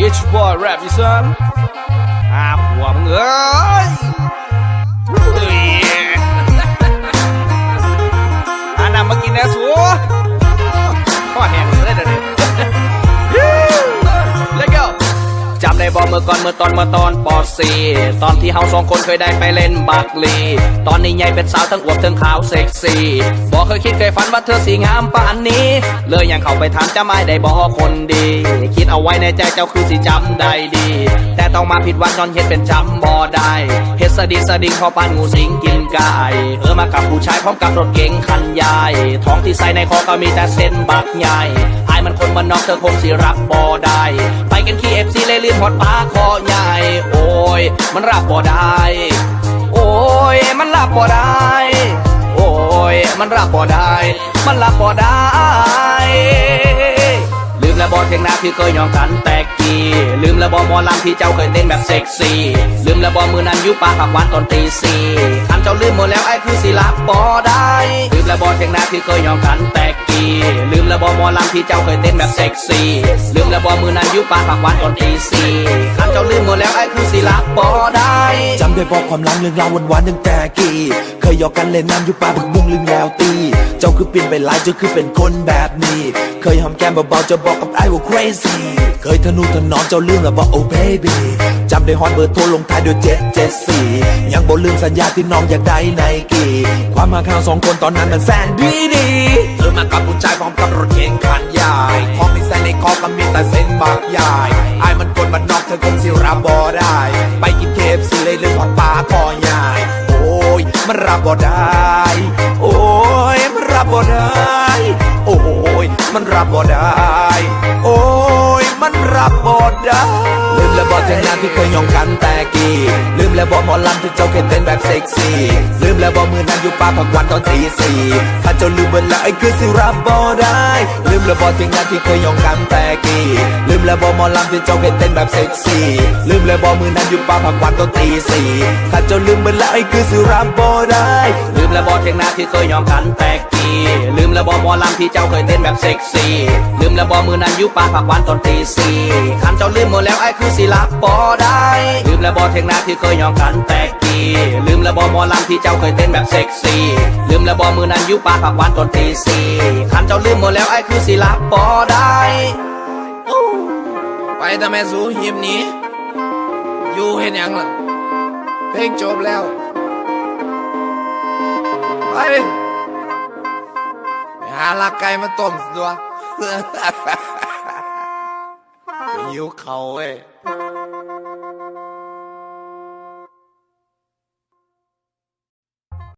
It's your boy rap you son หัวมึงเอ้ยนำมากินนะสัวข้อแห้งเลยเดี๋ยวนี้ Let's go จำได้บอกเมื่อก่อนเมื่อตอนป.4 ตอนที่เฮาสองคนเคยได้ไปเล่นบักลีตอนนี้ใหญ่เป็นสาวทั้งอวบทั้งขาวเซ็กซี่บอกเคยคิดเคยฝันว่าเธอสีงามป่านนี้เลยยังเข้าไปถามจะไม่ได้บอกคนดีคิดเอาไว้ในใจเจ้าคือสิจำได้ดีแต่ต้องมาผิดหวังนอนเฮ็ดเป็นจำบ่ได้เฮ็ดสะดิงพอปานงูสิงกินไก่มากับผู้ชายพร้อมกับรถเก๋งคันใหญ่ท้องที่ใส่ในคอก็มีแต่เส้นบักใหญ่มันคนมันนอกเธอคงสิรับบ่ได้ไปกันขี้ FC เลยลื่นหอดปลาคอใหญ่โอ้ยมันรับบ่ได้โอ้ยมันรับบ่ได้โอ้ยมันรับบ่ได้มันรับบ่ได้ลืมแล้วบอเทียงนาที่เคยยองกันแตกกี้ลืมแล้วบอหมอลำที่เจ้าเคยเต้นแบบเซ็กซี่ลืมแล้วบอมือนั้นยุปาผักหวานตอนตีสี่คันเจ้าลืมหมดแล้วไอ้คือสิรับบ่ได้ลืมแล้วบอเทียงนาที่เคยยองกันแตกกี้ลืมแล้วบอหมอลำที่เจ้าเคยเต้นแบบเซ็กซี่ลืมแล้วบอมือนั้นยุปาผักหวานตอนตีสี่คันเจ้าลืมหมดแล้วไอ้คือสิรับบ่ได้จำได้บอกความหลังเรื่องราวหวานๆตั้งแต่กี้เคยหยอกกันเล่นน้ำยุปาผักบุ้งลืมแล้วตีเจ้าคือเปลี่ยนไปหลายเจ้าคือเป็นคนแบบนี้เคยหอมแก้มเบาๆจะบอกกับไอ้ว่า crazy เคยทะนุถนอมเจ้าลืมแล้วบอก oh baby จำได้ฮอนเบอร์โทรลงท้ายด้วย774ยังบ่ลืมสัญญาที่น้องอยากได้ไนกี้ความมาข่าวสองคนตอนนั้นมันแสนดีเธอมากับผู้ชายพร้อมกับรถเก๋งคันใหญ่ท้องที่ใส่ในคอก็มีแต่เส้นบักใหญ่ไอ้มันคนมันนอกเธอคงสิรับบ่ได้ไปกิน KFC เลยลืมผักปลาคอใหญ่โอ้ยมันรับบ่ได้โอ้ยมันรับบ่ได้โอ้ยมันรับบ่ได้โอ้ยมันรับบ่ได้ลืมแล้วบอกเทียงนาที่เคยยองกันแต่กี้ลืมแล้วบอกหมอลำที่เจ้าเคยเต้นแบบเซ็กซี่ลืมแล้วบอกมือนั้นอยู่ป่าผักหวานตอนตีสี่ถ้าเจ้าลืมเบิดแล้วไอ้คือสิรับบ่ได้ลืมแล้วบอกเทียงนาที่เคยยองกันแต่กี้ลืมแล้วบอกหมอลำที่เจ้าเคยเต้นแบบเซ็กซี่ลืมแล้วบอกมือนั้นอยู่ป่าผักหวานตอนตีสี่ถ้าเจ้าลืมเบิดแล้วไอ้คือสิรับบ่ได้ลืมแล้วบอกเทียงนาที่เคยยองกันแต่กี้ลืมแล้วบอกหมอลำที่เจ้าเคยเต้นแบบเซ็กซี่ลืมแล้วบอกมือนั้นยุปาผักหวานตอนตีสี่คันเจ้าลืมหมดแล้วไอ้คือสิรับบ่ได้ลืมแล้วบอกเทียงนาที่เคยยองกันแต่กี้ลืมแล้วบอกหมอลำที่เจ้าเคยเต้นแบบเซ็กซี่ลืมแล้วบอกมือนั้นยุปาผักหวานตอนตีสี่คันเจ้าลืมหมดแล้วไอ้คือสิรับบ่ได้ไปทำไมสู้หิมนี้อยู่เห็นยังล่ะเพลงจบแล้วไปหาลักไก่มาต้มตัวหิวเขาเว้ย